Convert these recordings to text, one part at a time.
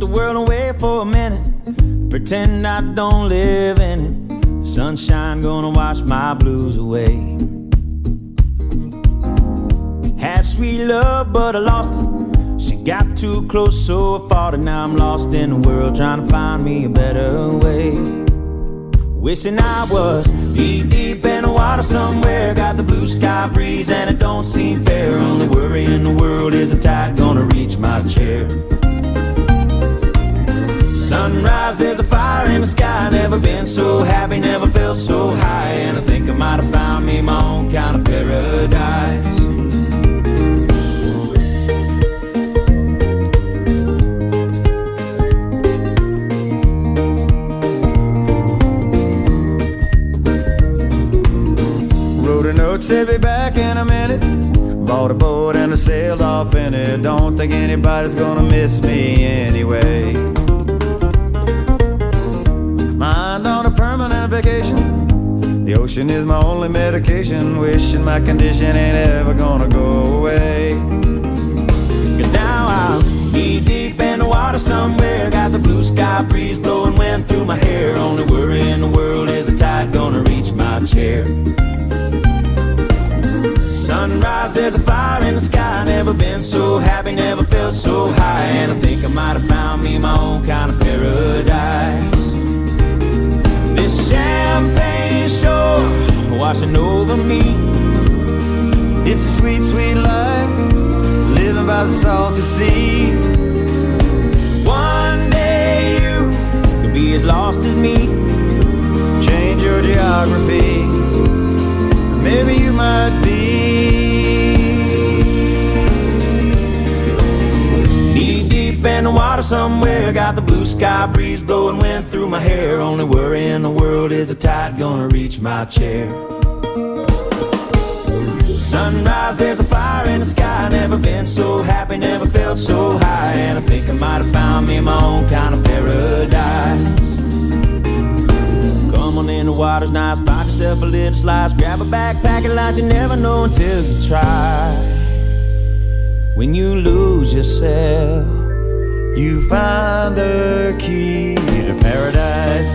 the world away for a minute, pretend I don't live in it. The sunshine gonna wash my blues away. Had sweet love, but I lost it. She got too close, so I fought it. Now I'm lost in the world, trying to find me a better way. Wishing I was deep in the water somewhere. Got the blue sky breeze and it don't seem fair. Only worry in the world is the tide gonna reach my chair. Sunrise, there's a fire in the sky. Never been so happy, never felt so high. And I think I might have found me my own kind of paradise. Said be back in a minute. Bought a boat and I sailed off in it. Don't think anybody's gonna miss me anyway. Mind on a permanent vacation. The ocean is my only medication. Wishing my condition ain't ever gonna go away. Cause now I'll be deep in the water somewhere. Got the blue sky breeze blowing wind through my hair. Only worry in the world is the tide gonna reach my chair. Sunrise, there's a fire in the sky. Never been so happy, never felt so high. And I think I might have found me my own kind of paradise. This champagne shore washing over me. It's a sweet, sweet life, living by the salty sea. One day you could be as lost as me. Change your geography, maybe you might be. Knee deep in the water somewhere. Got the blue sky breeze blowing wind through my hair. Only worry in the world is the tide gonna reach my chair. Sunrise, there's a fire in the sky. Never been so happy, never felt so high. And I think I might have found me my own kind of paradise. Come on in, the water's nice. Find yourself a little slice. Grab a backpack and lunch. You never know until you try. When you lose yourself, you find the key to paradise.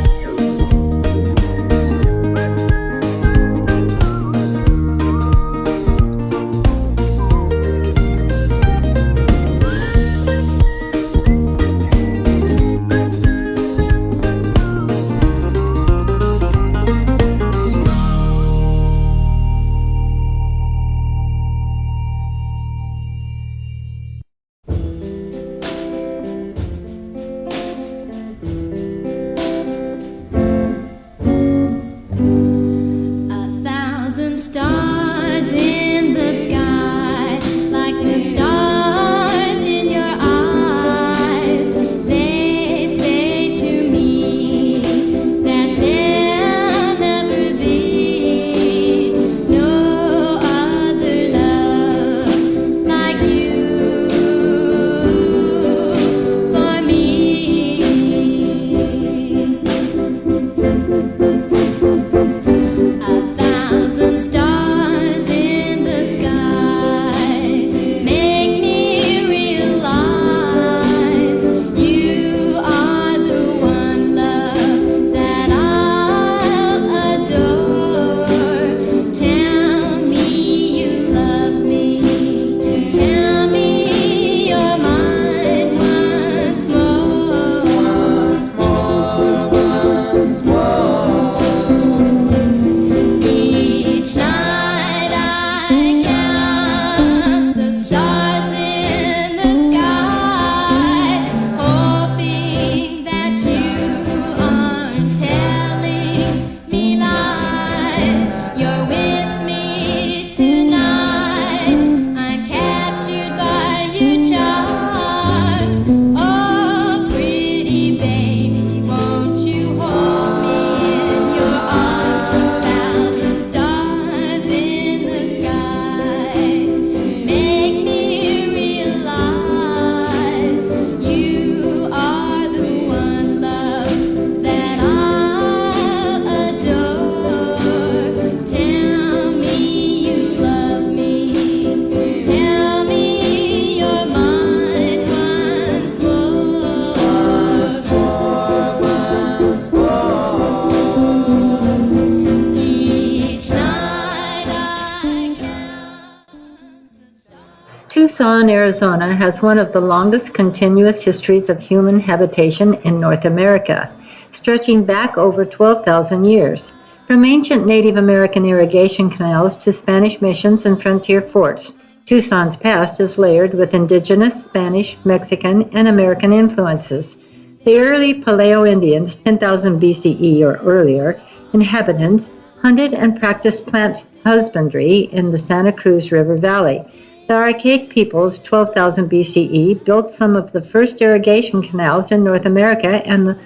Tucson, Arizona has one of the longest continuous histories of human habitation in North America, stretching back over 12,000 years. From ancient Native American irrigation canals to Spanish missions and frontier forts, Tucson's past is layered with indigenous Spanish, Mexican, and American influences. The early Paleo-Indians, 10,000 BCE or earlier, inhabitants hunted and practiced plant husbandry in the Santa Cruz River Valley. The archaic peoples, 12,000 BCE, built some of the first irrigation canals in North America, and the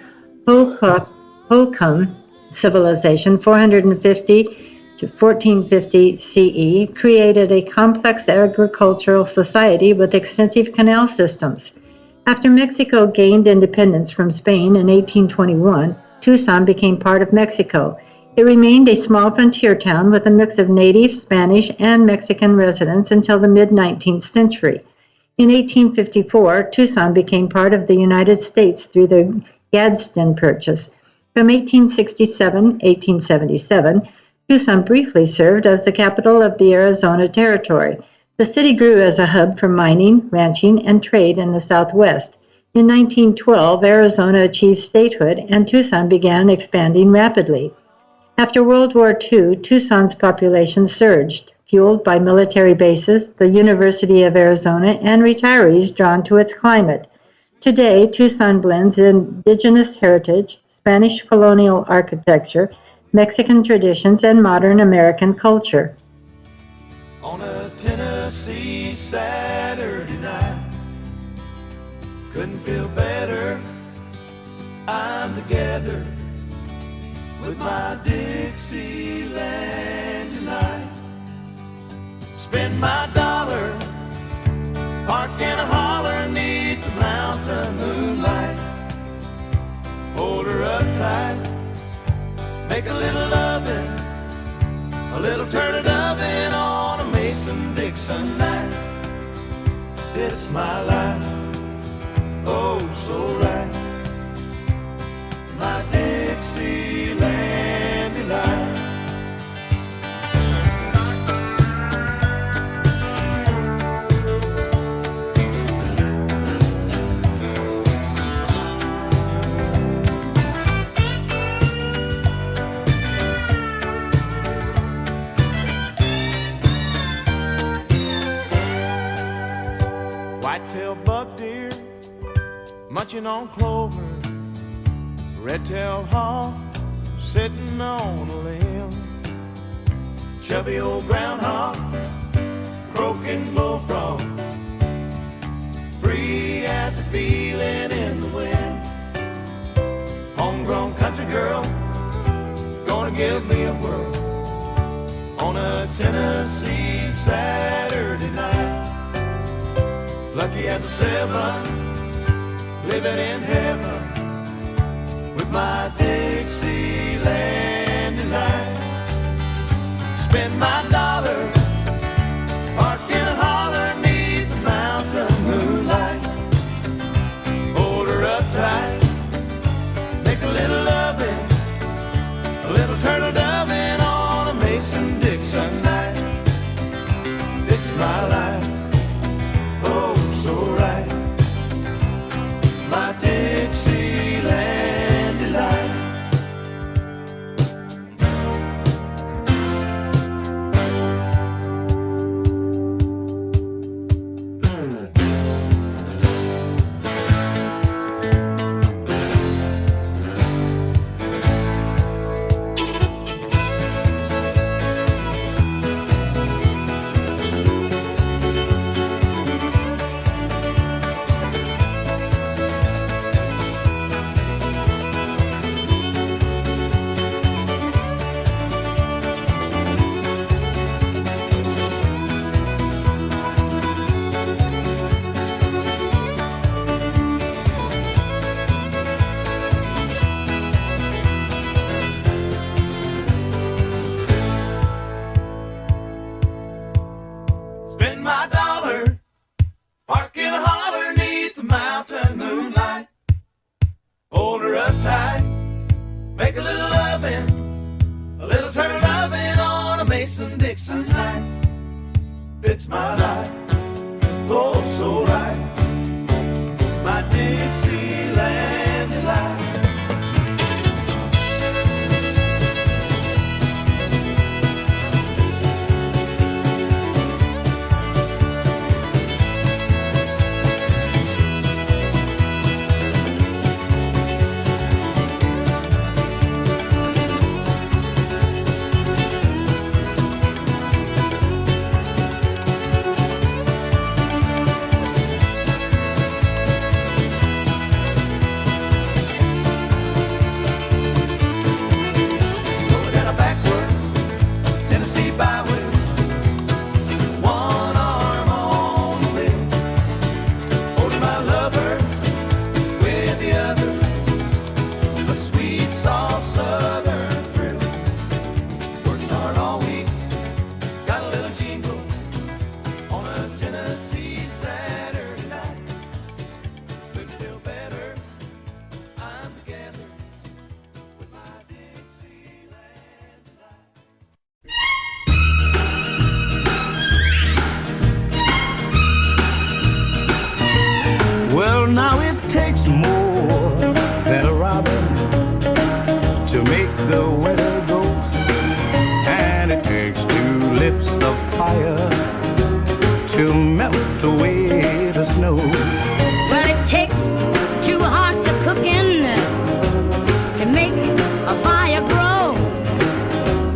Holcomb civilization, 450 to 1450 CE, created a complex agricultural society with extensive canal systems. After Mexico gained independence from Spain in 1821, Tucson became part of Mexico. It remained a small frontier town with a mix of native, Spanish, and Mexican residents until the mid-19th century. In 1854, Tucson became part of the United States through the Gadsden Purchase. From 1867, Tucson briefly served as the capital of the Arizona Territory. The city grew as a hub for mining, ranching, and trade in the Southwest. In 1912, Arizona achieved statehood, and Tucson began expanding rapidly. After World War II, Tucson's population surged, fueled by military bases, the University of Arizona, and retirees drawn to its climate. Today, Tucson blends indigenous heritage, Spanish colonial architecture, Mexican traditions, and modern American culture. On a Tennessee Saturday night, couldn't feel better. I'm together with my Dixieland tonight. Spend my dollar, park in a holler neath the mountain moonlight. Hold her up tight, make a little loving, a little turtle doving on a Mason-Dixon night. It's my life, oh so right. My Dixieland delight. White-tailed buck deer munching on clover, red-tailed hawk sitting on a limb, chubby old groundhog croaking bullfrog, free as a feeling in the wind. Homegrown country girl gonna give me a whirl on a Tennessee Saturday night. Lucky as a seven, living in heaven with my Dixieland delight. Spend my dollar, park in a holler neath the mountain moonlight. Hold her up tight, make a little loving, a little turtle doving on a Mason-Dixon night. It's my life, oh so right. My Dixieland delight. Spend my dollar, park in a holler neath the mountain moonlight. Hold her up tight, make a little loving, a little turtle loving on a Mason-Dixon night. It's my life, oh so right. My Dixieland delight. Well, now it takes more than a robin to make the weather go, and it takes two lips of fire to melt away the snow. Well, it takes two hearts of cooking to make a fire grow.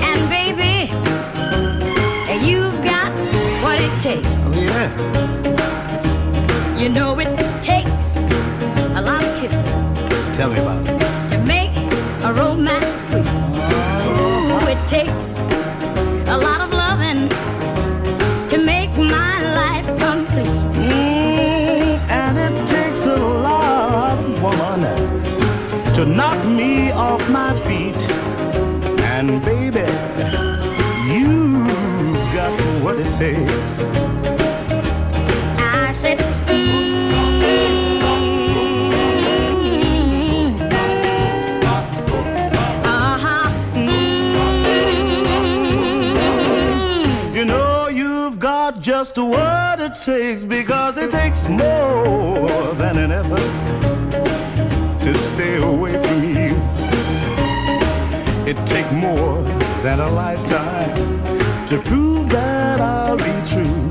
And baby, you've got what it takes. Oh, yeah. You know it takes a lot of kissing. Tell me about it. To make a romance sweet. Ooh, it takes a lot of loving to make my life complete. And it takes a lot, woman, to knock me off my feet. And baby, you've got what it takes. I said, Just what it takes, because it takes more than an effort to stay away from you. It takes more than a lifetime to prove that I'll be true.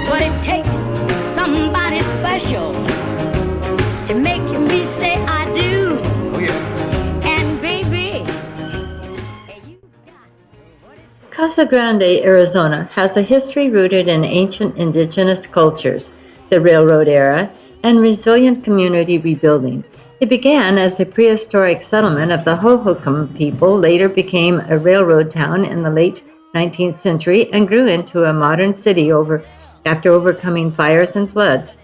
But it takes somebody special to make me say I do. Oh yeah. And baby, Casa Grande, Arizona has a history rooted in ancient indigenous cultures, the railroad era, and resilient community rebuilding. It began as a prehistoric settlement of the Hohokam people, later became a railroad town in the late 19th century, and grew into a modern city after overcoming fires and floods.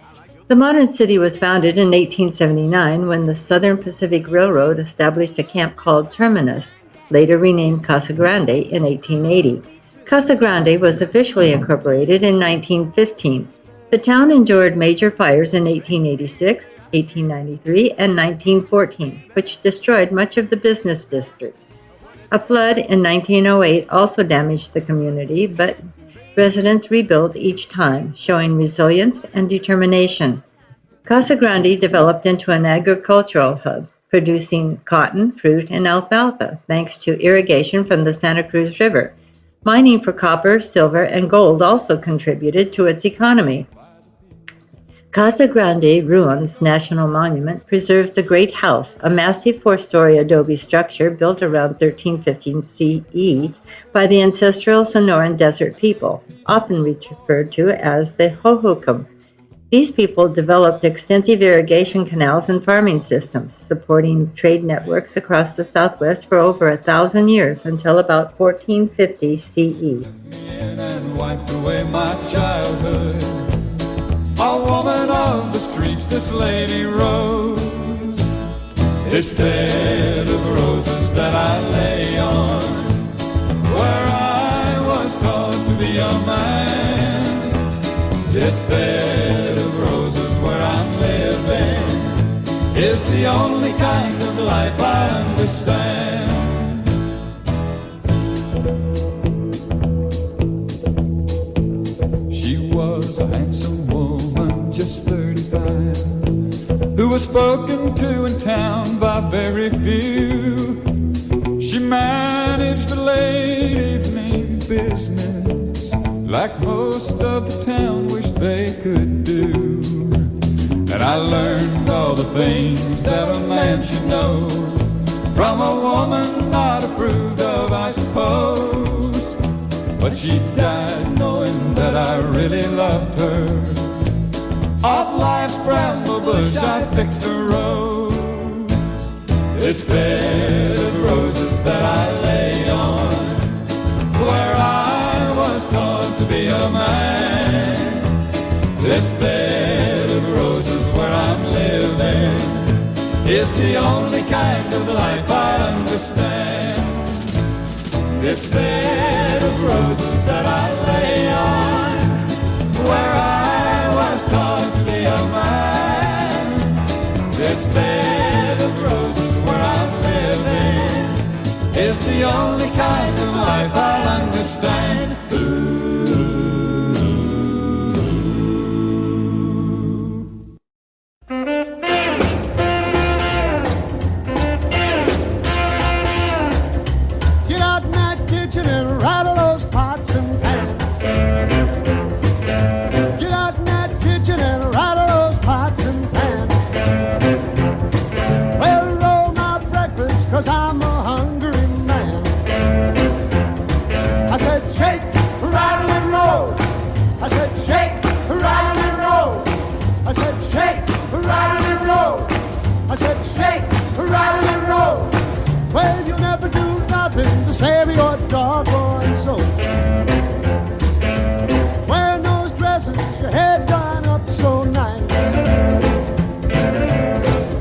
The modern city was founded in 1879 when the Southern Pacific Railroad established a camp called Terminus, later renamed Casa Grande in 1880. Casa Grande was officially incorporated in 1915. The town endured major fires in 1886, 1893, and 1914, which destroyed much of the business district. A flood in 1908 also damaged the community, but residents rebuilt each time, showing resilience and determination. Casa Grande developed into an agricultural hub, producing cotton, fruit, and alfalfa, thanks to irrigation from the Santa Cruz River. Mining for copper, silver, and gold also contributed to its economy. Casa Grande Ruins National Monument preserves the Great House, a massive four-story adobe structure built around 1315 CE by the ancestral Sonoran Desert people, often referred to as the Hohokam. These people developed extensive irrigation canals and farming systems, supporting trade networks across the Southwest for over 1,000 years until about 1450 CE. And wiped away my childhood. A woman of the streets, this lady Rose. This bed of roses that I lay on, where I was taught to be a man. This bed of roses where I'm living is the only kind of life I understand. She was a handsome woman who was spoken to in town by very few. She managed a late evening business like most of the town wished they could do. And I learned all the things that a man should know from a woman not approved of, I suppose. But she died knowing that I really loved her. Off life's bramble bush I picked a rose. This bed of roses that I lay on, where I was taught to be a man. This bed of roses where I'm living is the only kind of life I understand. This bed of roses that I lay on, where I was taught to be a man. This bed of roses where I'm living is the only kind of life I'll understand. Get out in that kitchen and rattle those pots and pans. Get out in that kitchen and rattle those pots and pans. Well, roll my breakfast, 'cause I'm a hungry man. I said shake, rattle and roll. I said shake, rattle and roll. I said shake, rattle and roll. I said shake, rattle and roll. Well, you never do nothing to save your doggone soul. Wearing those dresses, your head done up so nice.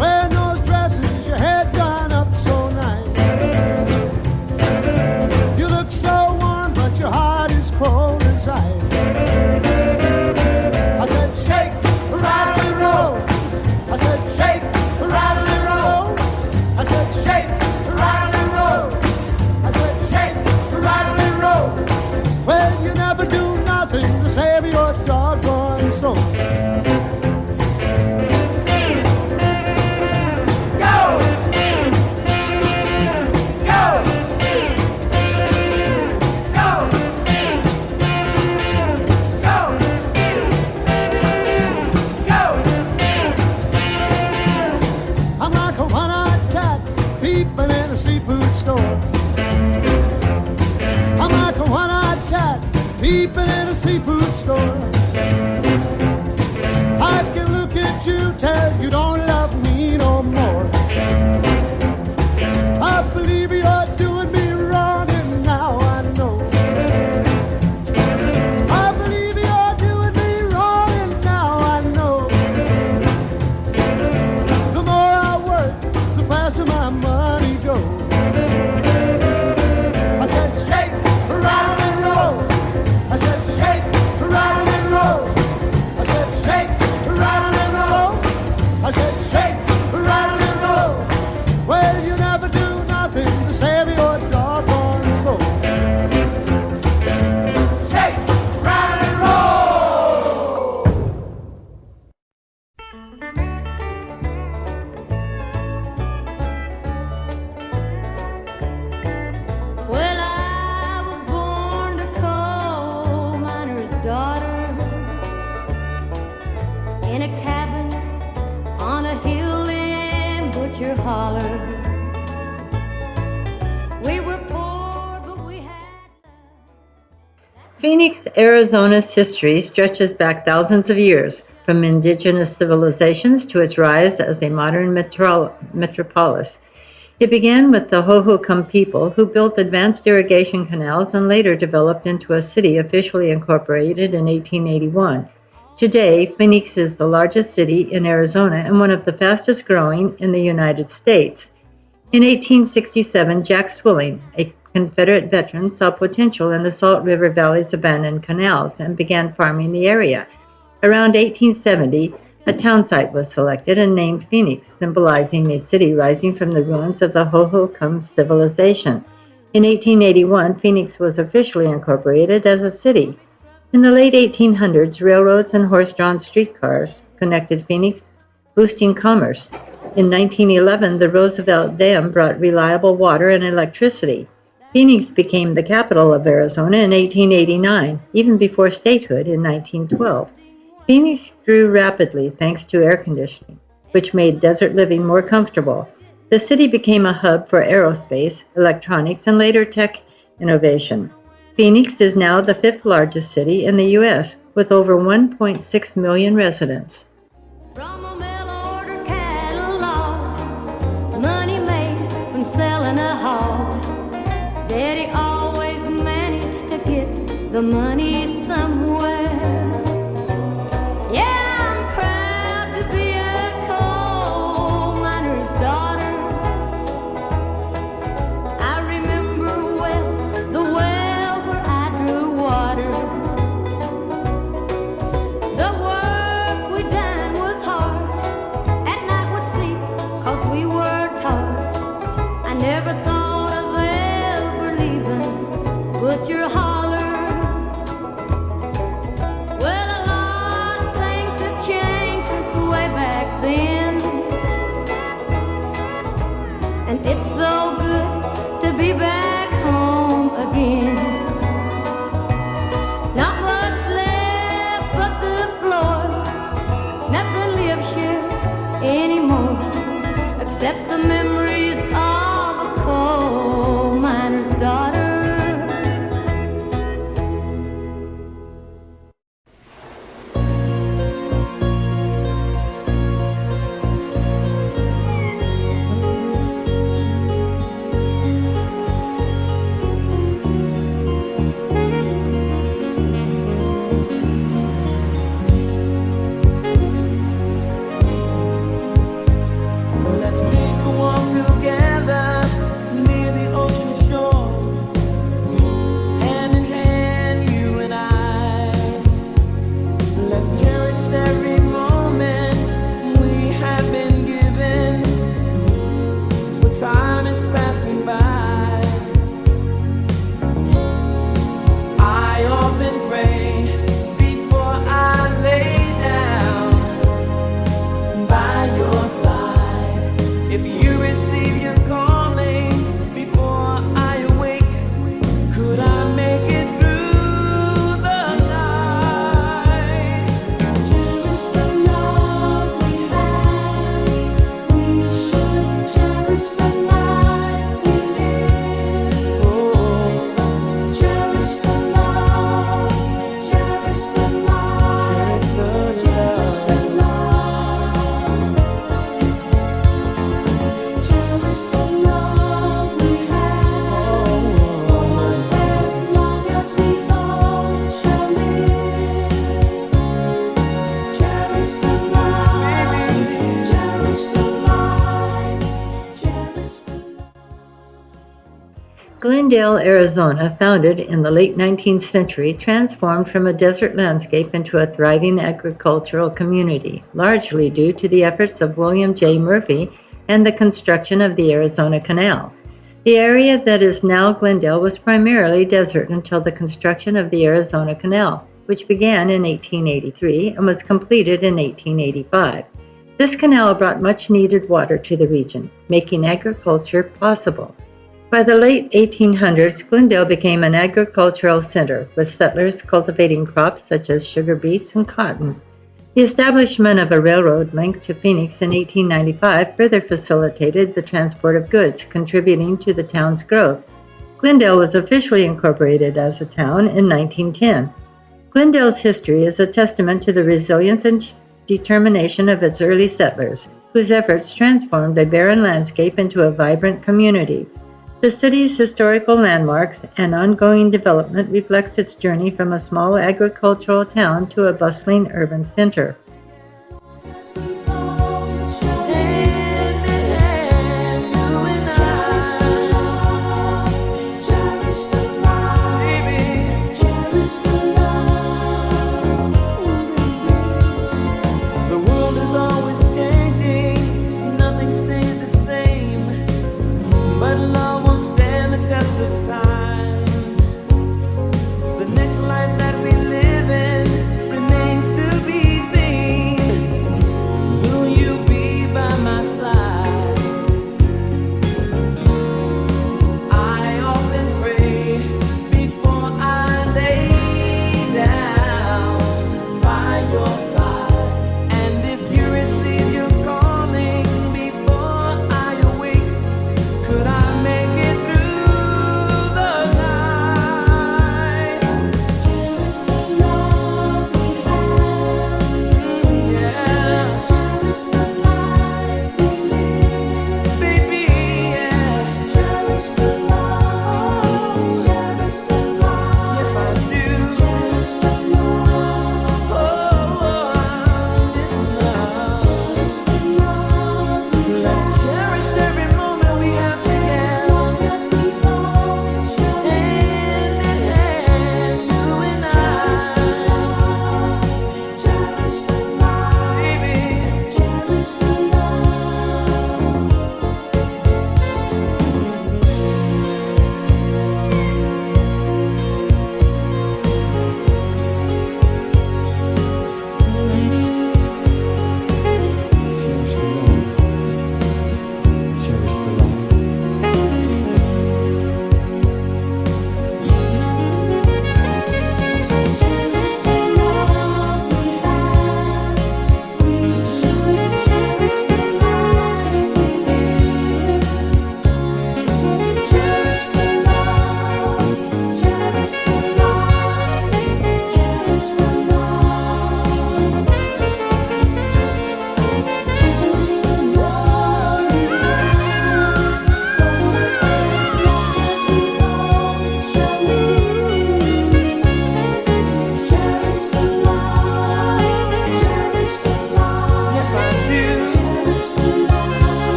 Wearing those dresses, your head done up so nice. You look so warm, but your heart is cold as ice. I said shake, rattle and roll. I said shake, rattle and roll. I said shake, rattle and roll. I said shake, rattle and roll. Well, you never do nothing to save your doggone soul. Go! Go! Go! Go! Go! I'm like a one-eyed cat peeping in a seafood store. I'm like a one-eyed cat peeping in a seafood store. I can look at you, tell you don't love me no more. I believe you're doing me wrong, and now I know. I believe you're doing me wrong, and now I know. The more I work, the faster my money goes. I said shake, rattle and roll. I said shake, rattle and roll. I said shake, rattle and roll. I said shake, rattle and roll. Well, you never do nothing to save your doggone soul. Shake, rattle and roll. Well, I was born a coal miner's daughter in a cabin on a hill in Butcher Holler. We were poor, but we had love. Phoenix, Arizona's history stretches back thousands of years, from indigenous civilizations to its rise as a modern metropolis. It began with the Hohokam people, who built advanced irrigation canals and later developed into a city officially incorporated in 1881. Today, Phoenix is the largest city in Arizona and one of the fastest growing in the United States. In 1867, Jack Swilling, a Confederate veteran, saw potential in the Salt River Valley's abandoned canals and began farming the area. Around 1870, a town site was selected and named Phoenix, symbolizing a city rising from the ruins of the Hohokam civilization. In 1881, Phoenix was officially incorporated as a city. In the late 1800s, railroads and horse-drawn streetcars connected Phoenix boosting commerce. In 1911, the Roosevelt Dam brought reliable water and electricity. Phoenix became the capital of Arizona in 1889, even before statehood in 1912. Phoenix grew rapidly thanks to air conditioning, which made desert living more comfortable. The city became a hub for aerospace, electronics, and later tech innovation. Phoenix is now the fifth largest city in the U.S., with over 1.6 million residents. From a mail order catalog, money made from selling a hog. Daddy always managed to get the money somewhere. Yeah, I'm proud to be a coal miner's daughter. I remember well the well where I drew water. The work we done was hard. At night we'd sleep 'cause we were taught. I never thought of ever leaving Butcher Holler. Well, a lot of things have changed since way back then, and it's so good to be back home again. Not much left but the floor. Nothing lives here anymore except the memories of a coal miner's daughter. Let's take a walk together near the ocean shore, hand in hand, you and I. Let's cherish every moment we have been given, but time is passing by. I often pray before I lay down by your side. If you receive your calling before I awake, could I make it through the night? Cherish the love we have. We should cherish the life we live. Oh, cherish the love, cherish the life, cherish the love. Cherish the love we have, for as long as we both shall live. Cherish the life, cherish the life, cherish the life. Glendale, Arizona, founded in the late 19th century, transformed from a desert landscape into a thriving agricultural community, largely due to the efforts of William J. Murphy and the construction of the Arizona Canal. The area that is now Glendale was primarily desert until the construction of the Arizona Canal, which began in 1883 and was completed in 1885. This canal brought much needed water to the region, making agriculture possible. By the late 1800s, Glendale became an agricultural center, with settlers cultivating crops such as sugar beets and cotton. The establishment of a railroad linked to Phoenix in 1895 further facilitated the transport of goods, contributing to the town's growth. Glendale was officially incorporated as a town in 1910. Glendale's history is a testament to the resilience and determination of its early settlers, whose efforts transformed a barren landscape into a vibrant community. The city's historical landmarks and ongoing development reflects its journey from a small agricultural town to a bustling urban center. Hand in hand, you and I. Cherish the love, baby. Cherish the love. The world is always changing, nothing stays the same, but love will stand the test of time. The next life that we live in remains to be seen.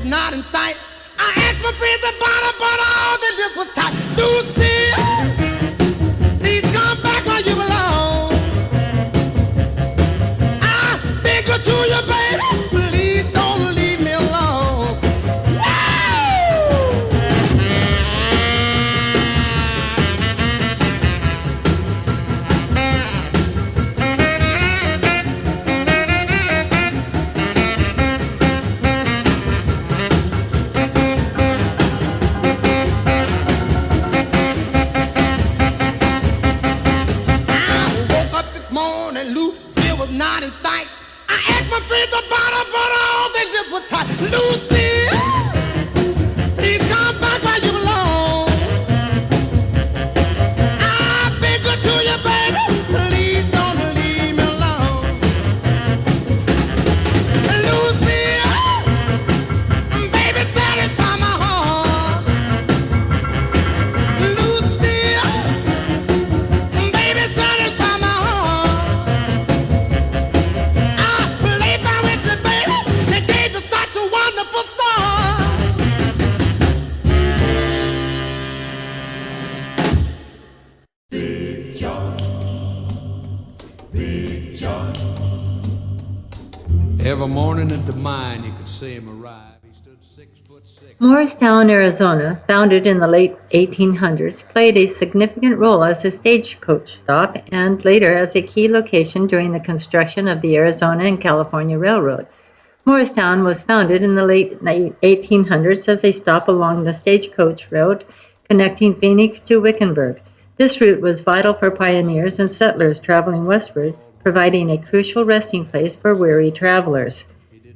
was not in sight. I asked my friends about her, but all they did was tight. Lucy, please come back where you belong. I've been good to you, baby. Please don't leave me alone. Lucille was not in sight. I asked my friends about her, but all they did was tight. Lucille, please come back where you belong. I've been good to you, baby. Please don't leave me alone. Lucille, baby, satisfy my heart. Lucille, baby, satisfy my heart. Every morning at the mine, you could see him arrive. He stood 6'6". Morristown, Arizona, founded in the late 1800s, played a significant role as a stagecoach stop and later as a key location during the construction of the Arizona and California Railroad. Morristown was founded in the late 1800s as a stop along the stagecoach route connecting Phoenix to Wickenburg. This route was vital for pioneers and settlers traveling westward, providing a crucial resting place for weary travelers.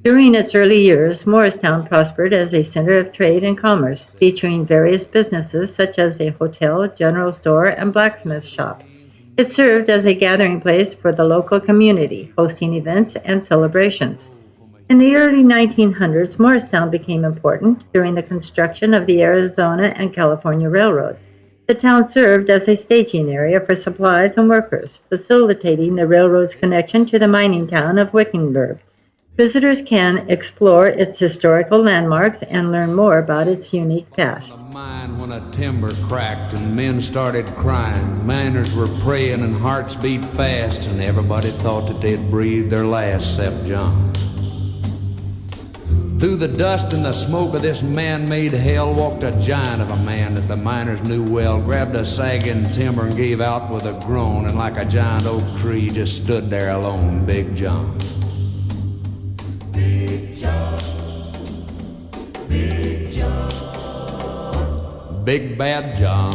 During its early years, Morristown prospered as a center of trade and commerce, featuring various businesses such as a hotel, general store, and blacksmith shop. It served as a gathering place for the local community, hosting events and celebrations. In the early 1900s, Morristown became important during the construction of the Arizona and California Railroad. The town served as a staging area for supplies and workers, facilitating the railroad's connection to the mining town of Wickenburg. Visitors can explore its historical landmarks and learn more about its unique past. The mine when a timber cracked and men started crying. Miners were praying and hearts beat fast, and everybody thought that they'd breathed their last except John. Through the dust and the smoke of this man-made hell walked a giant of a man that the miners knew well, grabbed a sagging timber and gave out with a groan, and like a giant oak tree just stood there alone, Big John. Big John, Big John, Big Bad John,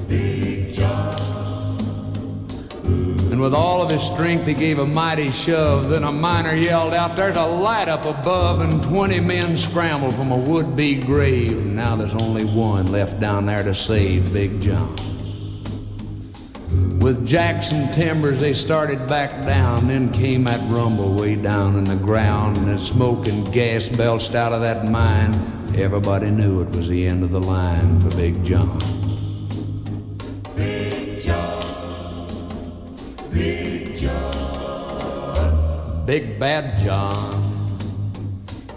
Big John. And with all of his strength he gave a mighty shove. Then a miner yelled out, "There's a light up above," and 20 men scrambled from a would-be grave. And now there's only one left down there to save Big John. With jacks and timbers they started back down. Then came that rumble way down in the ground, and the smoke and gas belched out of that mine. Everybody knew it was the end of the line for Big John. Big John, Big John, Big Bad John,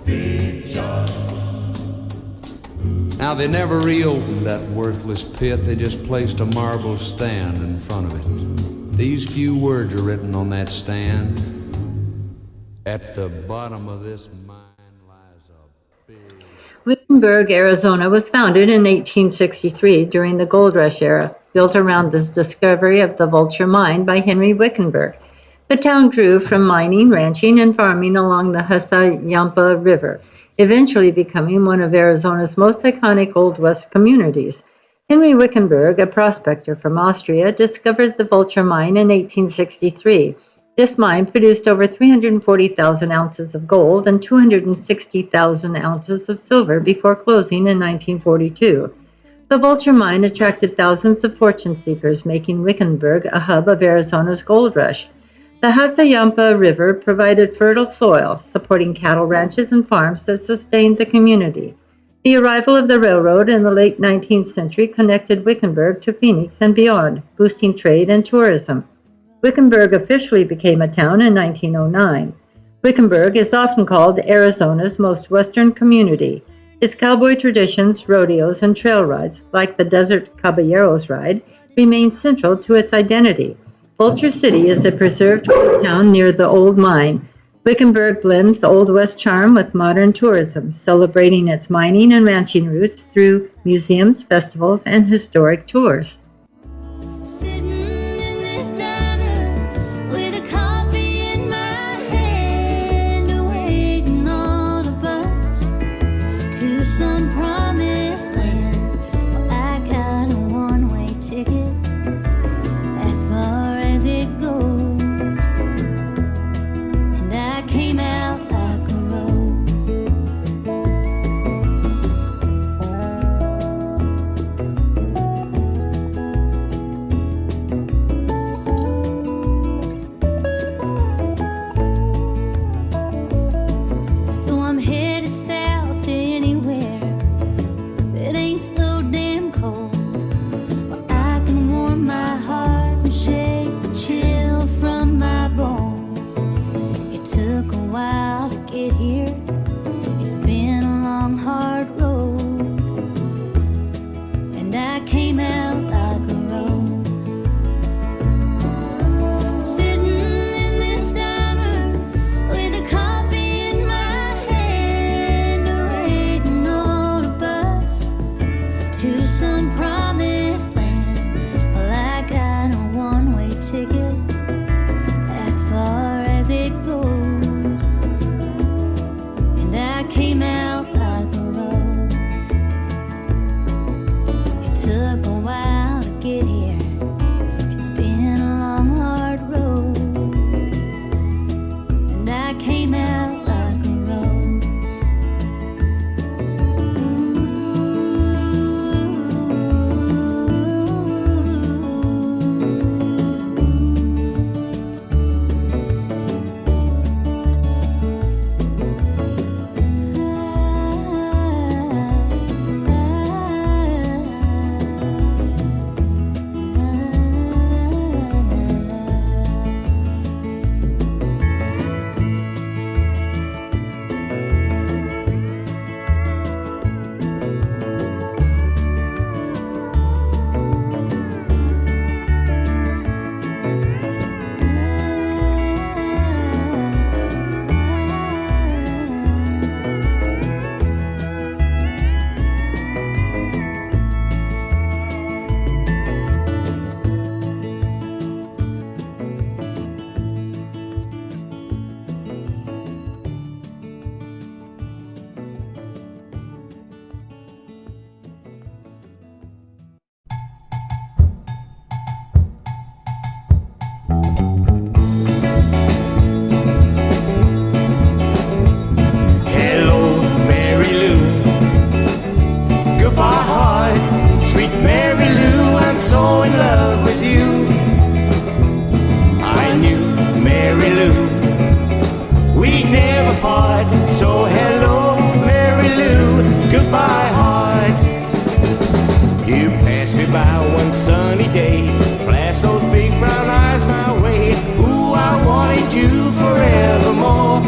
Big John. Now they never reopened that worthless pit. They just placed a marble stand in front of it. These few words are written on that stand. At the bottom of this mine lies a big... Wickenburg, Arizona was founded in 1863 during the gold rush era, built around the discovery of the Vulture Mine by Henry Wickenburg. The town grew from mining, ranching, and farming along the Yampa River, eventually becoming one of Arizona's most iconic Old West communities. Henry Wickenburg, a prospector from Austria, discovered the Vulture Mine in 1863. This mine produced over 340,000 ounces of gold and 260,000 ounces of silver before closing in 1942. The Vulture Mine attracted thousands of fortune seekers, making Wickenburg a hub of Arizona's gold rush. The Yampa River provided fertile soil, supporting cattle ranches and farms that sustained the community. The arrival of the railroad in the late 19th century connected Wickenburg to Phoenix and beyond, boosting trade and tourism. Wickenburg officially became a town in 1909. Wickenburg is often called Arizona's most western community. Its cowboy traditions, rodeos, and trail rides, like the Desert Caballeros ride, remain central to its identity. Vulture City is a preserved ghost town near the old mine. Wickenburg blends Old West charm with modern tourism, celebrating its mining and ranching roots through museums, festivals, and historic tours. Sitting in this diner with a coffee in my hand, waiting on a bus to some promised land. Well, I got a one-way ticket as far as it goes, and I came out like a rose. So I'm headed south anywhere that ain't so damn cold, where I can warm my heart and shake the chill from my bones. It took a while to get here. It's been a long, hard road, and I came out like a rose. Sitting in this diner with a coffee in my hand, waiting on a bus to some promised land. Well, I got a one-way ticket as far as it goes, and I came out like a rose. It took a while to get here. It's been a long, hard road, and I came out like a rose. Hello, Mary Lou. Goodbye, heart. Sweet Mary Lou, I'm so in love with you. I knew Mary Lou, we'd never part. So hello, Mary Lou. Goodbye, heart. You passed me by one sunny day, flashed those big brown eyes my way. Ooh, I wanted you forevermore.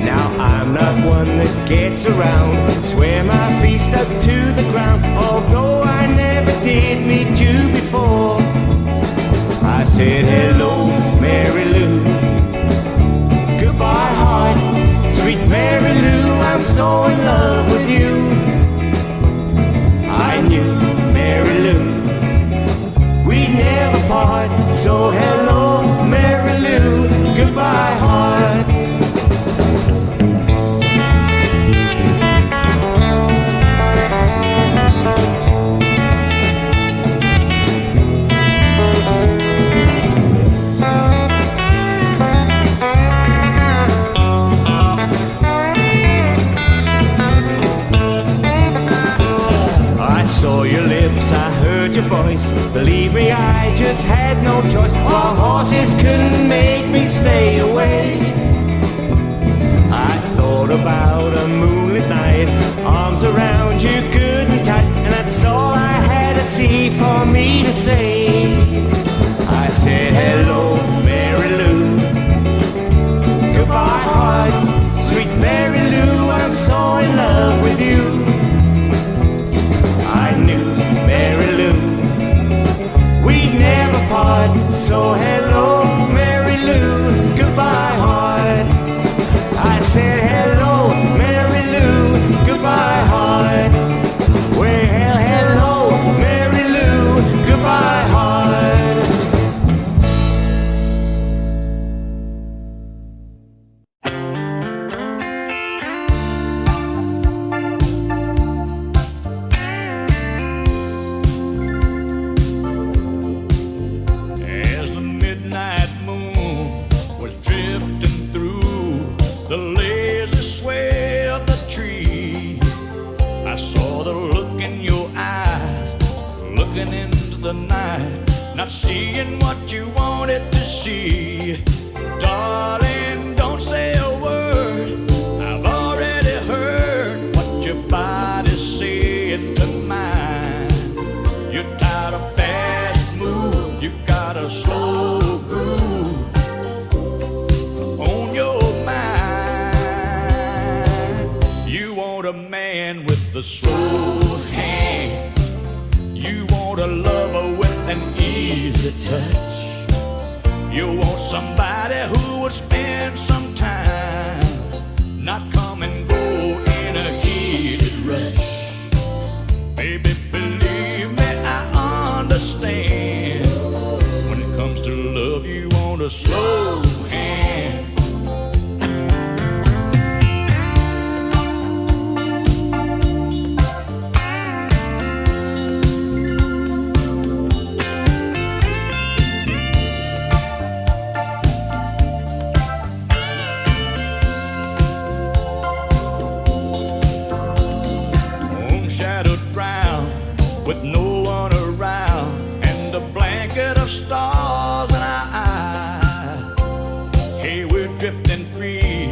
Now I'm not one that gets around, swear my feet stuck to the ground, although I never did meet you before. I said hello, Mary Lou. Goodbye, heart. Sweet Mary Lou, I'm so in love with you. I knew Mary Lou, we'd never part. So hello, Mary Lou. Goodbye, heart. I saw your lips, I heard your voice. Believe me, I just had no choice. While horses couldn't make me stay away. I thought about a moonlit night, arms around you good and tight, and that's all I had to see for me to say. I said hello, Mary Lou. see. Darling, don't say a word. I've already heard what your body's saying to mine. You're tired of fast move, you got a slow groove on your mind. You want a man with a slow hand. You want a lover with an easy touch. You want somebody who will spend some time, not come and go in a heated rush. Baby, believe me, I understand. When it comes to love, you want a slow hand. Shadowed brown with no one around and a blanket of stars in our eyes. Hey, we're drifting free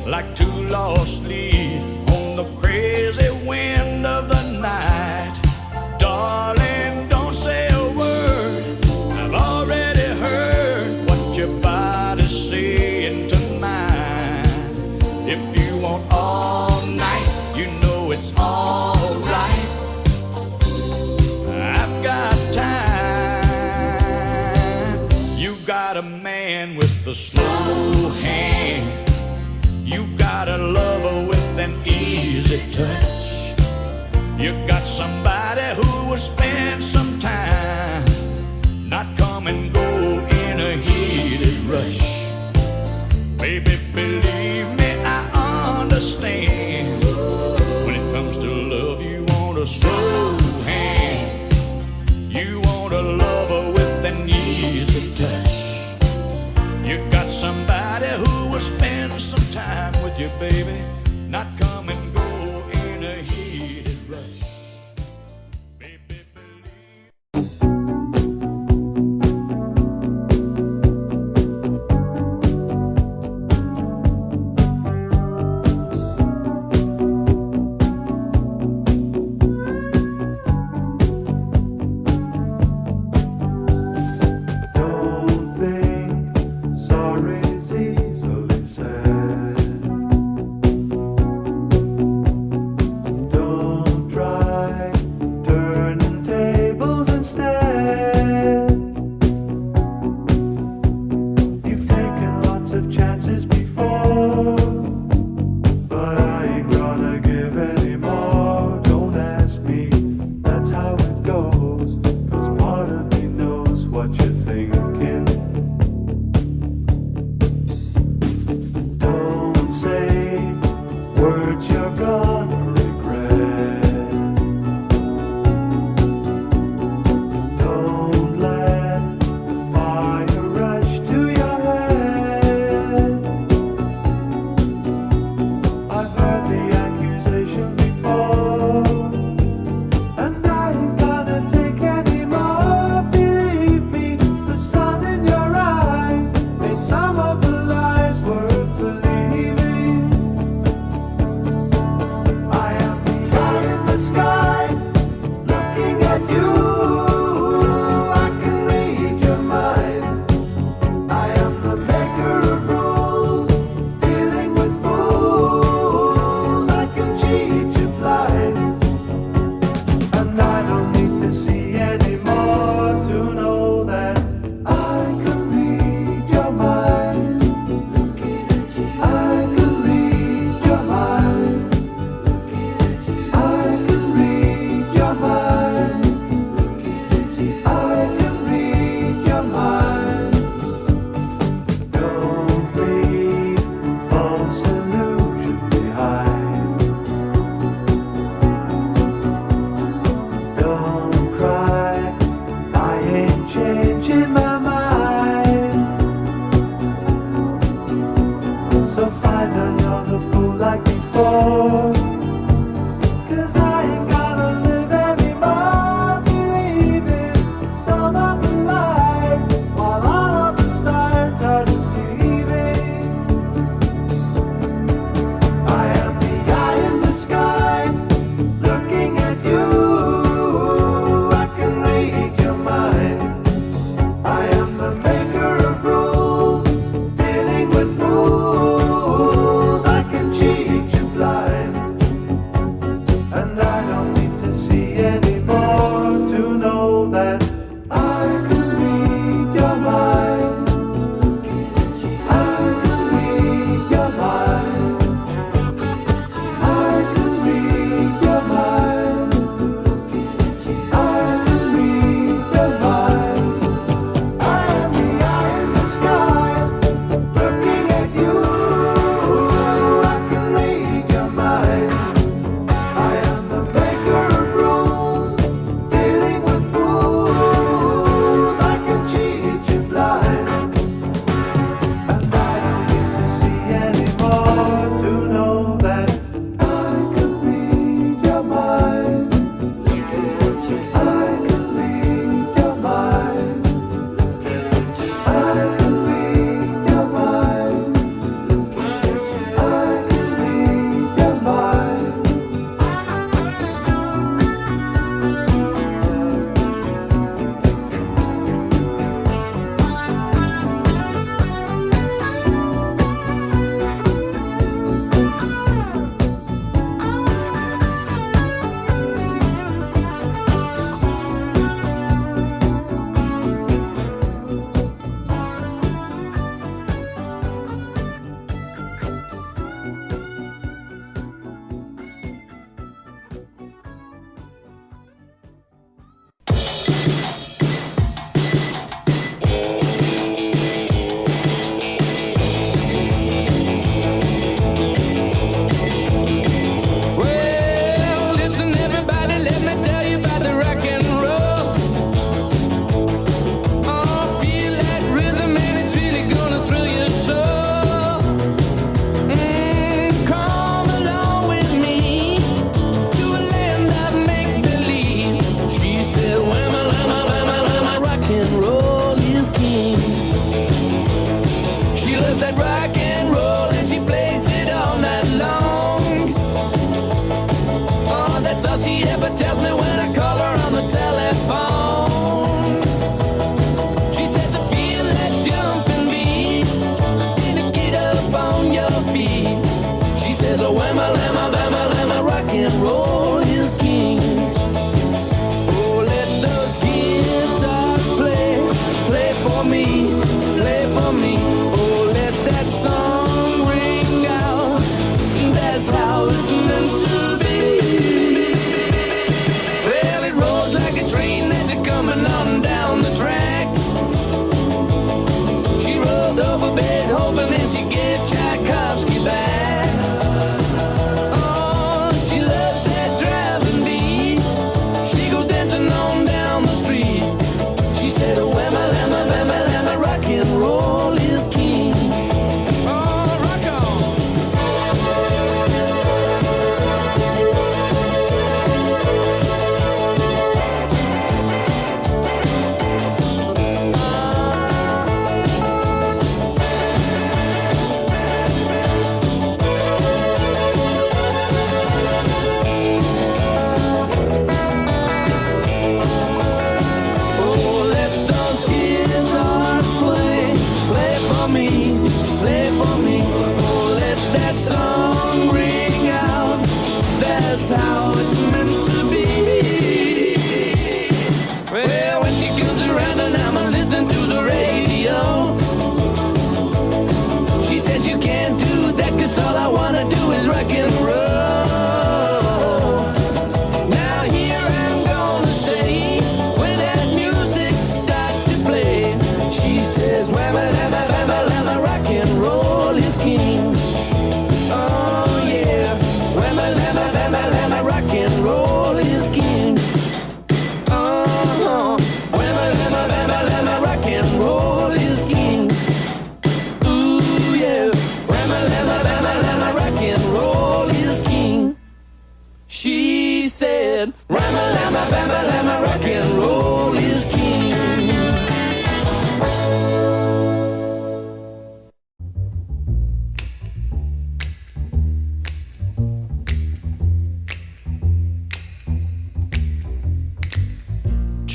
like two lost leaves on the crazy wind of the night. Darling, don't say a word. I've already heard what your body's saying to mine. If you want all night, you know it's all a man with a slow hand. You got a lover with an easy touch. You got somebody who will spend some time, not come and go in a heated rush. Baby, believe me, I understand. When it comes to love, you want a slow hand. You want a lover with an easy touch. You got somebody who will spend some time with you, baby, not come and go in a heated rush. Baby, Some of the lies, while all of the signs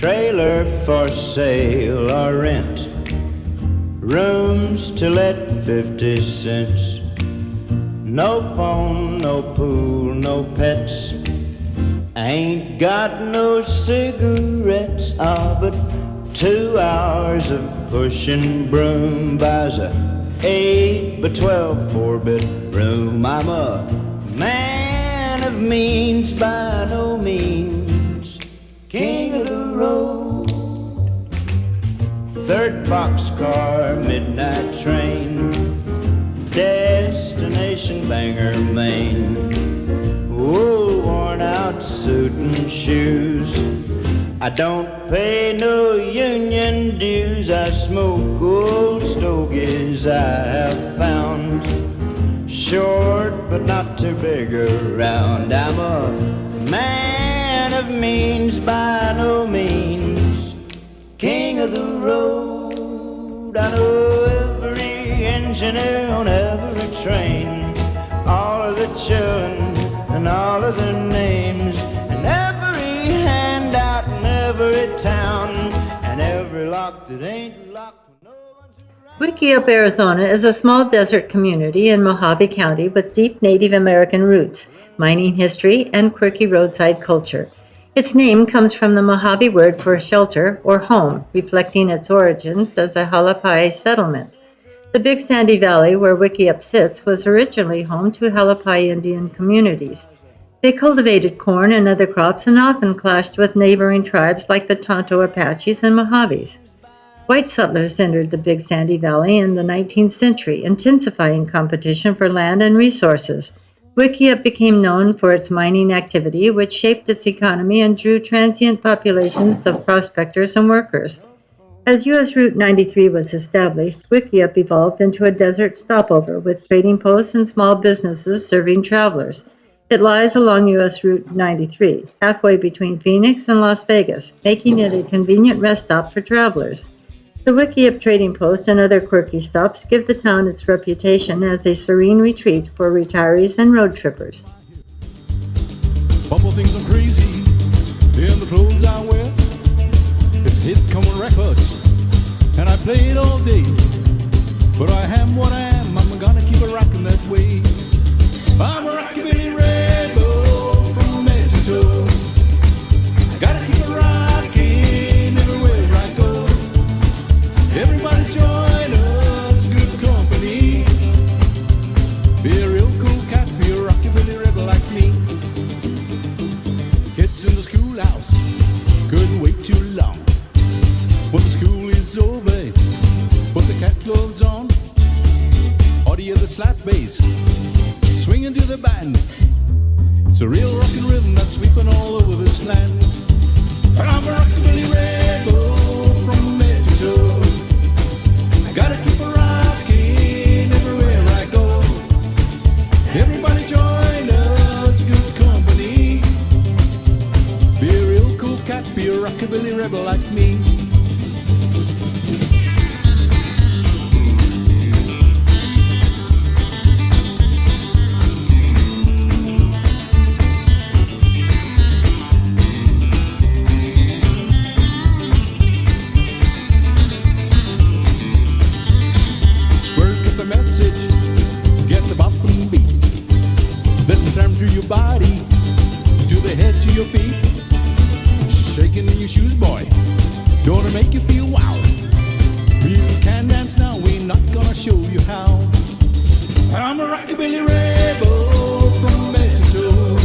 Trailer for sale or rent, rooms to let 50 cents. No phone, no pool, no pets. Ain't got no cigarettes, but 2 hours of pushing broom buys a 8 by 12 4-bedroom. I'm a man of means, by no means king of the road. 3rd boxcar, midnight train, destination Bangor, Maine. Wool worn out suit and shoes. I don't pay no union dues. I smoke old stogies I have found, short but not too big around. I'm a man of means, by no means king of the road. I know every engineer on every train, all of the children and all of their names, and every handout in every town, and every lock that ain't locked when no one's around. Wickiup, Arizona is a small desert community in Mojave County with deep Native American roots, mining history, and quirky roadside culture. Its name comes from the Mojave word for shelter or home, reflecting its origins as a Halapai settlement. The Big Sandy Valley, where Wickiup sits, was originally home to Halapai Indian communities. They cultivated corn and other crops and often clashed with neighboring tribes like the Tonto Apaches and Mojaves. White settlers entered the Big Sandy Valley in the 19th century, intensifying competition for land and resources. Wickiup became known for its mining activity, which shaped its economy and drew transient populations of prospectors and workers. As U.S. Route 93 was established, Wickiup evolved into a desert stopover with trading posts and small businesses serving travelers. It lies along U.S. Route 93, halfway between Phoenix and Las Vegas, making it a convenient rest stop for travelers. The Wickiup Trading Post and other quirky stops give the town its reputation as a serene retreat for retirees and road trippers. Bumble things I'm crazy in the clothes I wear. It's a hit coming records, and I play it all day. But I am what I am, I'm gonna keep it rocking that way. I'm a rockabilly rebel from head to toe. I gotta keep it rocking everywhere I go. Everybody join us, good company. Be a real cool cat, be a rockabilly rebel like me. Kids in the schoolhouse couldn't wait too long. When the school is over, put the cat clothes on. Or do you hear the slap bass swinging to the band? It's a real rockin' rhythm that's sweeping all over this land. And I'm a rockabilly rebel from head to toe. I gotta keep it rockin' everywhere I go. Everybody join us, good company. Be a real cool cat, be a rockabilly rebel like me. Through your body, to the head, to your feet, shaking in your shoes, boy, gonna make you feel wow. You can dance now, we're not gonna show you how. I'm a rockabilly rebel from head to toe.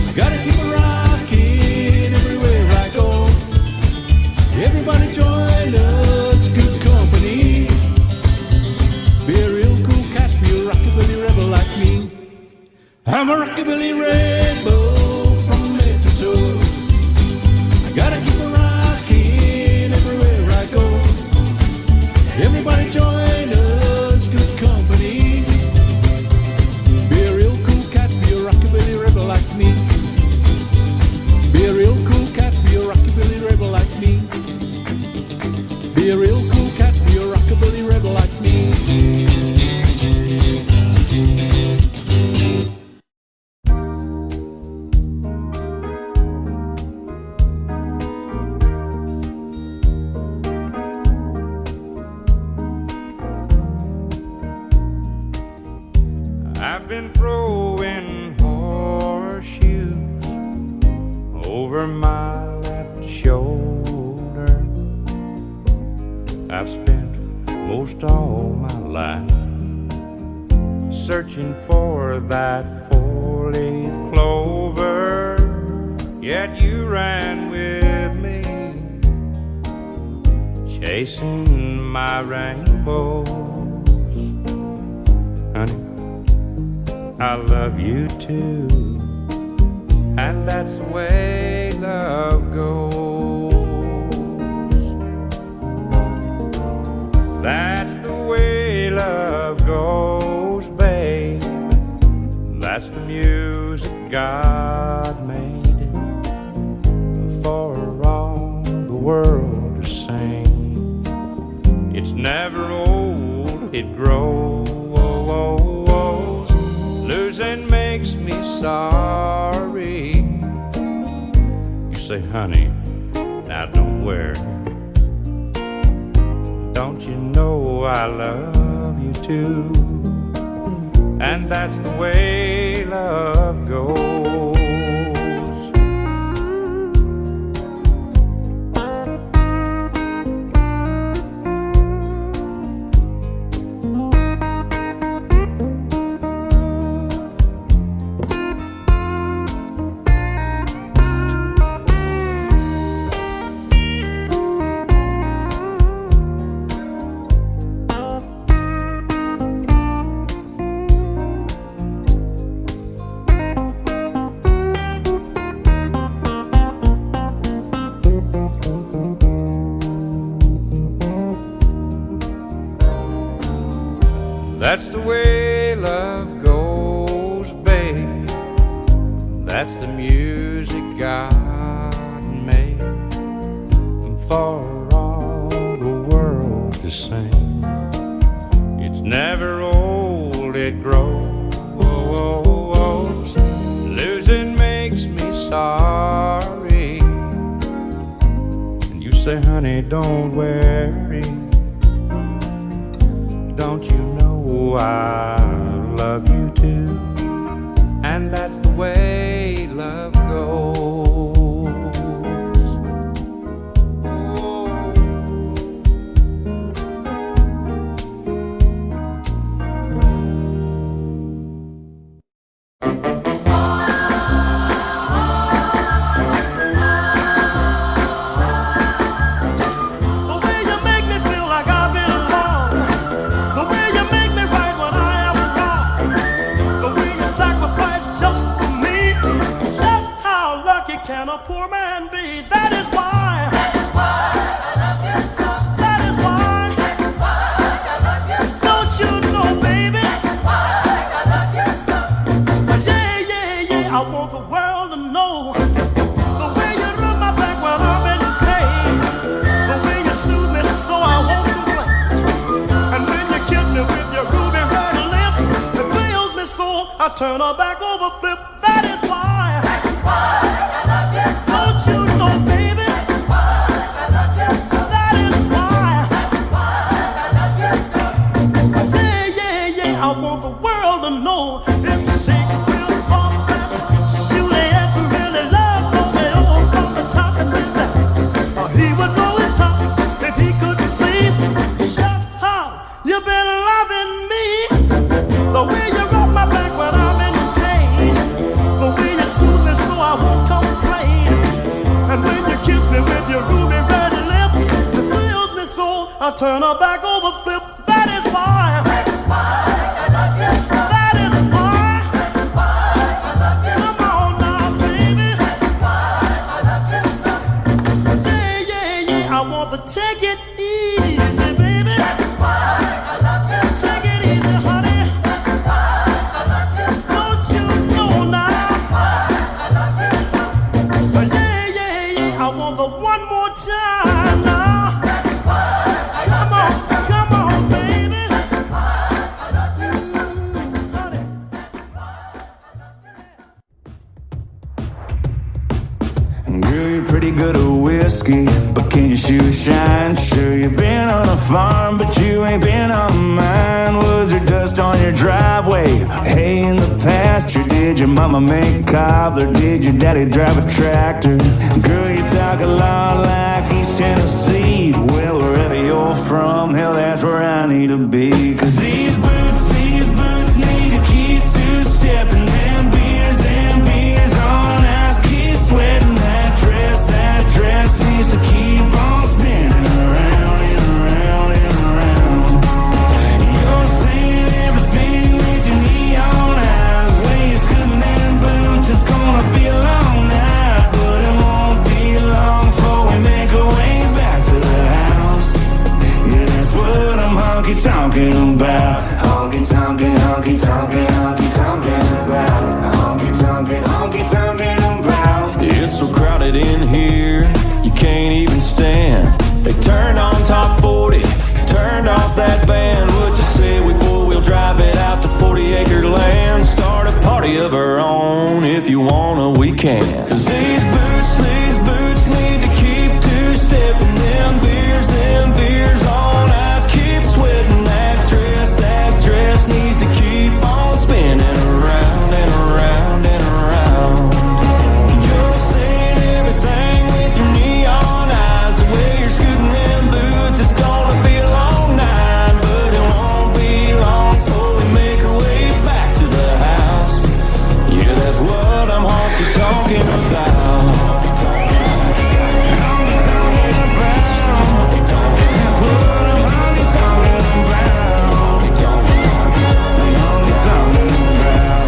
I gotta keep it rocking everywhere I go. Everybody join us, good company. Be a real cool cat, be a rockabilly rebel like me. I'm a rockabilly rebel from head to toe. I gotta keep it rocking everywhere I go. Everybody join us, good company. Be a real cool cat, be a rockabilly rebel like me. Be a real cool cat, be a rockabilly rebel like me. Be a real cool cat, be a rockabilly rebel like me. I've been throwing horseshoes over my left shoulder. I've spent most all my life searching for that four-leaf clover, yet you ran with me, chasing my rainbows. Honey, I love you too, and that's the way love goes. That's the way love goes, babe. That's the music God made for all the world to sing. It's never old, it grows. Losing makes me sorry. You say, honey, now don't worry. Don't you know I love you too? And that's the way love goes. That's the way love goes, babe. That's the music God made for all the world to sing. It's never old, it grows. Losing makes me sorry. And you say, honey, don't worry. Don't you know I love you too? And that's the way love goes. Can a poor man be? That is why. That is why I love you so. That is why. That is why I love you so. Don't you know, baby? That is why I love you so. Yeah, yeah, yeah. I want the world to know the way you rub my back when I'm in pain, the way you soothe me so I won't complain, and when you kiss me with your ruby red lips, it thrills me so I turn her back over flip. That is why. That is why. Don't you know, baby? That's why I love you so. That is why. That's why I love you so. Yeah, yeah, yeah. I want the world to know if Shakespeare thought that Juliet really loved Romeo from the top and with that, he would know his top if he could see just how you've been loving me. The way you rub my back when I'm in pain, the way you soothe me so I won't complain, and when you kiss me with your ruby red lips, it thrills me so I turn her back over flip. That is why. That is why I love you so. That is why. That is why I love you so. Come on now, baby. That is why I love you so. Yeah, yeah, yeah. I want to take it easy, baby. That is why I love you so. Take it easy, honey. That is why I love you so. Don't you know now? That is why I love you so. Yeah, yeah, yeah. I want the one more time now. That's why I love you so. Come on, baby. That's why I love you so. Honey. That's why I love you so. Girl, you're pretty good at will. risky, but can your shoes shine? Sure, you've been on a farm, but you ain't been on mine. Was there dust on your driveway? Hay in the pasture? Did your mama make cobbler? Did your daddy drive a tractor? Girl, you talk a lot like East Tennessee. Well, wherever you're from, hell, that's where I need to be. 'Cause these boots need to keep two-stepping. Them beers on ice, keep sweating. That dress needs to keep on spinning around and around and around. You're saying everything with your neon eyes. When you're scooting them boots, it's gonna be a long night, but it won't be long before we make our way back to the house. Yeah, that's what I'm honky-tonking about. Honky-tonking, honky-tonking, honky-tonking about. Honky-tonking, honky-tonking about. It's so crowded in here, you can't even stand. They turned on top 40, turned off that band. What you say we four-wheel drive it out to 40-acre land? Start a party of our own, if you wanna, we can. 'Cause these boots need to keep two-stepping. Them beers on ice, keep sweating. That dress needs to keep on spinning around and around and around. You're saying everything with your neon eyes. The way you're scooting them boots, it's gonna be a long night, but it won't be long before we make our way back to the house. Yeah, that's what I'm honky-tonking about. Honky-tonking about. That's what I'm honky-tonking about. Honky-tonking about.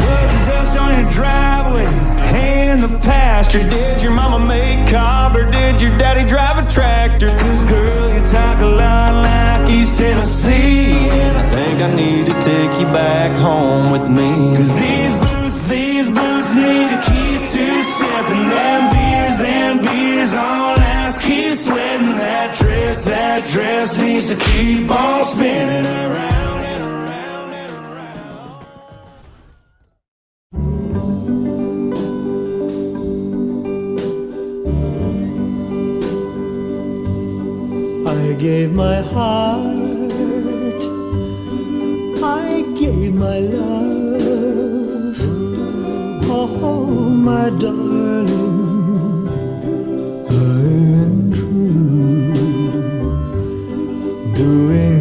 Was the dust on your driveway? Hay in the pasture? Did your mama make cob, or did your daddy drive a tractor? 'Cause girl, you talk a lot like East Tennessee, and I think I need to take you back home with me. 'Cause these boots need to keep two-stepping. Them beers on ice, keep sweating. That dress needs to keep on spinning around and around and around. I gave my heart, I gave my love, oh my darling, I am true, doing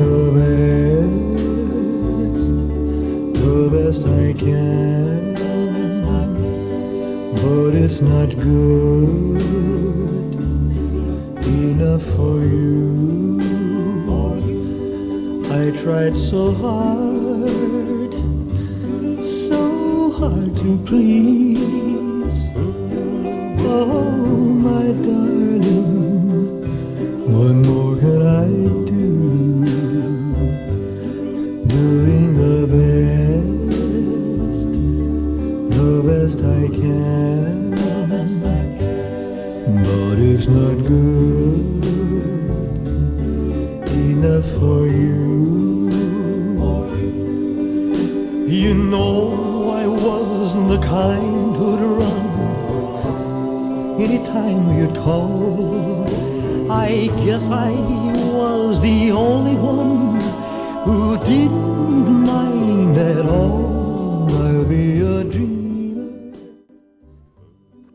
the best I can, but it's not good enough for you. I tried so hard to please. Oh, my darling, what more can I do? Doing the best I can, but it's not good enough for you. You know I wasn't the kind who'd run anytime you'd call. I guess I was the only one who didn't mind at all. I'll be a dreamer.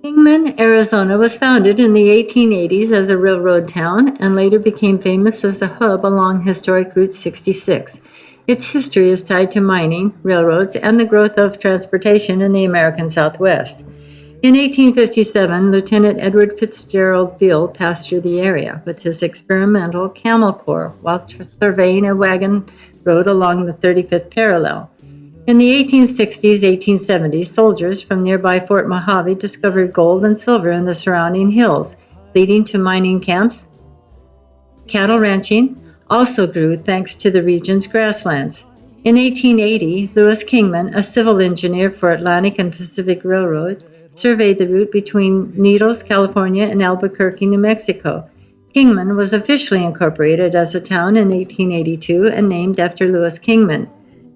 Kingman, Arizona was founded in the 1880s as a railroad town and later became famous as a hub along historic Route 66. Its history is tied to mining, railroads, and the growth of transportation in the American Southwest. In 1857, Lieutenant Edward Fitzgerald Field passed through the area with his experimental Camel Corps while surveying a wagon road along the 35th parallel. In the 1860s, 1870s, soldiers from nearby Fort Mojave discovered gold and silver in the surrounding hills, leading to mining camps. Cattle ranching also grew thanks to the region's grasslands. In 1880, Lewis Kingman, a civil engineer for Atlantic and Pacific Railroad, surveyed the route between Needles, California, and Albuquerque, New Mexico. Kingman was officially incorporated as a town in 1882 and named after Lewis Kingman.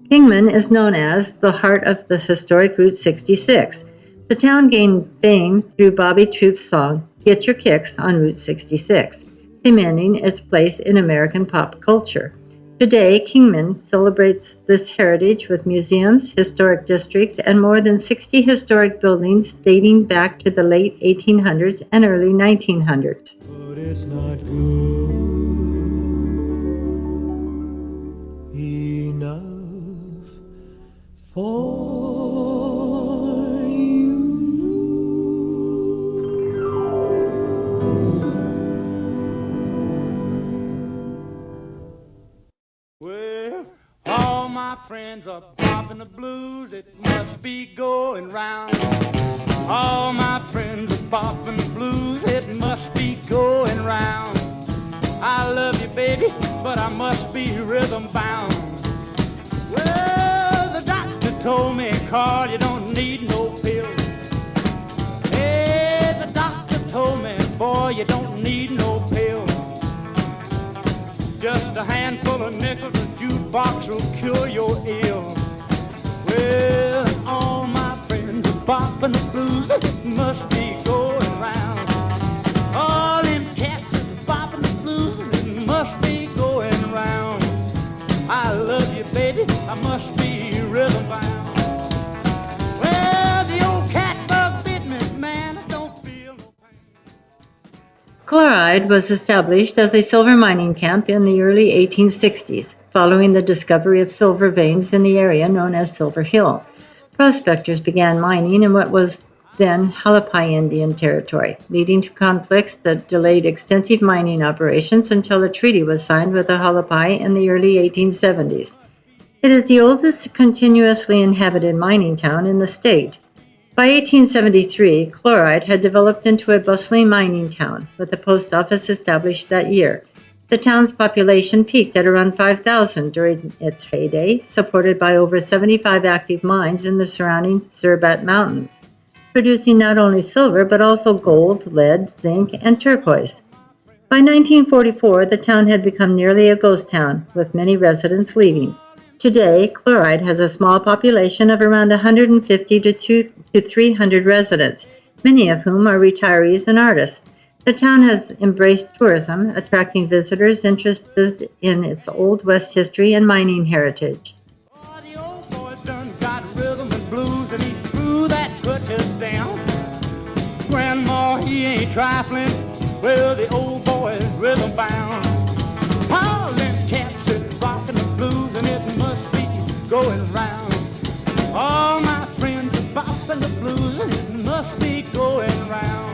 Kingman is known as the heart of the historic Route 66. The town gained fame through Bobby Troupe's song, Get Your Kicks on Route 66, cementing its place in American pop culture. Today, Kingman celebrates this heritage with museums, historic districts, and more than 60 historic buildings dating back to the late 1800s and early 1900s. But it's not good enough for you. Well, all my friends are popping the blues, it must be going round. All my friends are popping the blues, it must be going round. I love you, baby, but I must be rhythm bound. Well, the doctor told me, Carl, you don't need no pills. Hey, the doctor told me, boy, you don't need no pills. Just a handful of nickels, a jukebox will cure your ill. Well, all my friends are popping the blues, it must be going round. All them cats is popping the blues, it must be going round. I love you, baby, I must be rhythm bound. Well, the old cat bug bit me, man, I don't feel no pain. Chloride was established as a silver mining camp in the early 1860s, following the discovery of silver veins in the area known as Silver Hill. Prospectors began mining in what was then Hualapai Indian Territory, leading to conflicts that delayed extensive mining operations until a treaty was signed with the Hualapai in the early 1870s. It is the oldest continuously inhabited mining town in the state. By 1873, Chloride had developed into a bustling mining town, with a post office established that year. The town's population peaked at around 5,000 during its heyday, supported by over 75 active mines in the surrounding Surbat Mountains, producing not only silver but also gold, lead, zinc, and turquoise. By 1944, the town had become nearly a ghost town, with many residents leaving. Today, Chloride has a small population of around 150 to 300 residents, many of whom are retirees and artists. The town has embraced tourism, attracting visitors interested in its Old West history and mining heritage. Oh, the old boy done got rhythm and blues, and he threw that crutches down. Grandma, he ain't trifling, well, the old boy is rhythm bound. All them cats is rocking the blues, and it must be going round. All my friends are bopping the blues, and it must be going round.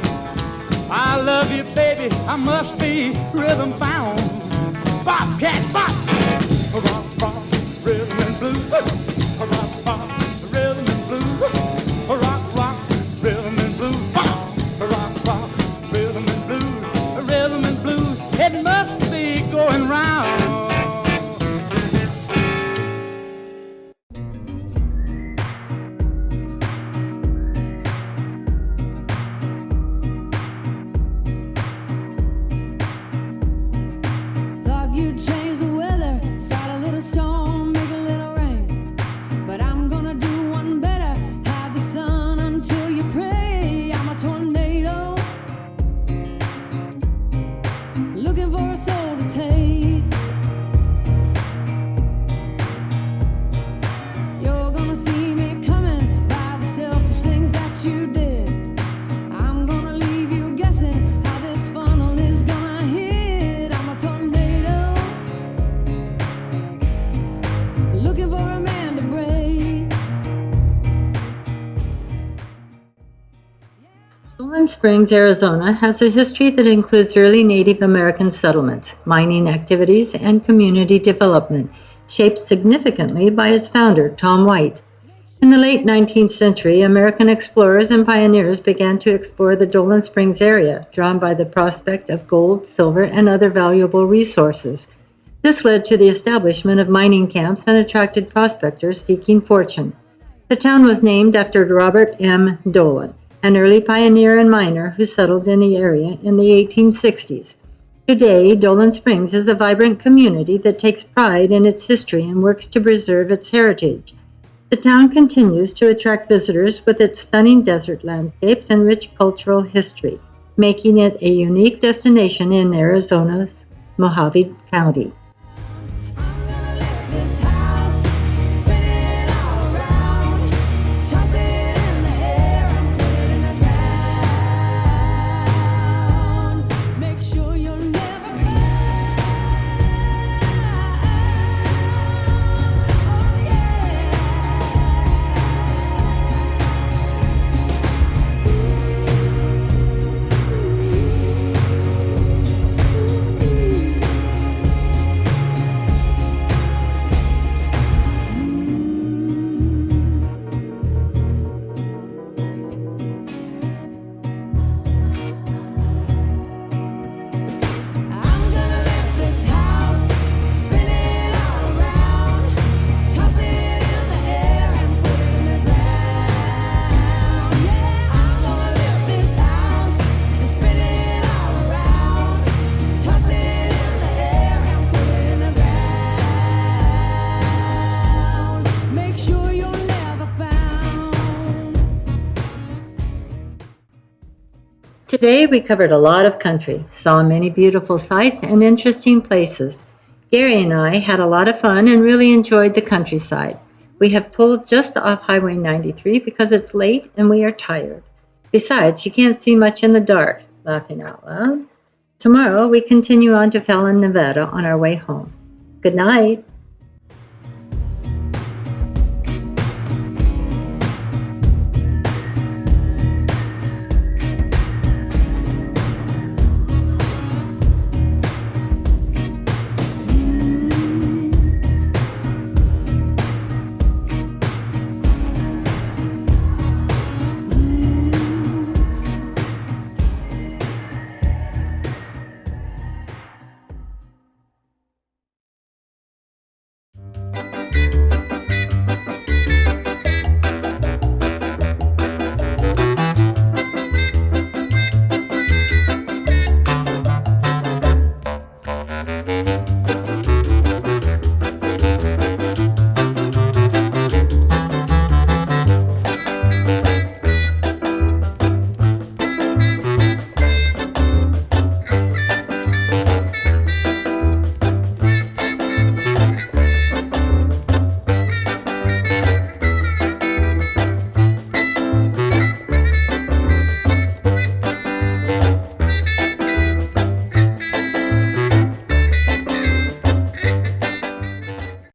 I love you, baby, I must be rhythm bound. Bop, cat, bop! Rock, rock, rhythm and blues. Rock, rock, rhythm and blues. Rock, rock, rhythm and blues. Bop! Rock, rock, rhythm and blues. Rhythm and blues, it must be going round. Thought you'd change the weather, start a little storm, make a little rain. But I'm gonna do one better, hide the sun until you pray. I'm a tornado, looking for a soul to take. You're gonna see me coming by the selfish things that you did. I'm gonna leave you guessing how this funnel is gonna hit. I'm a tornado, looking for a man to break. Dolan Springs, Arizona has a history that includes early Native American settlements, mining activities, and community development, shaped significantly by its founder, Tom White. In the late 19th century, American explorers and pioneers began to explore the Dolan Springs area, drawn by the prospect of gold, silver, and other valuable resources. This led to the establishment of mining camps and attracted prospectors seeking fortune. The town was named after Robert M. Dolan, an early pioneer and miner who settled in the area in the 1860s. Today, Dolan Springs is a vibrant community that takes pride in its history and works to preserve its heritage. The town continues to attract visitors with its stunning desert landscapes and rich cultural history, making it a unique destination in Arizona's Mojave County. This house, spin it all around, toss it in the air and put it in the ground. Make sure you'll never Oh I'm gonna lift this house, spin it all around, toss it in the air and put it in the ground. Yeah, I'm gonna lift this house, spin it all around, toss it in the air and put it in the ground. Make sure you're never found. Today we covered a lot of country, saw many beautiful sights and interesting places. Gary and I had a lot of fun and really enjoyed the countryside. We have pulled just off Highway 93 because it's late and we are tired. Besides, you can't see much in the dark, laughing out loud. Tomorrow we continue on to Fallon, Nevada on our way home. Good night.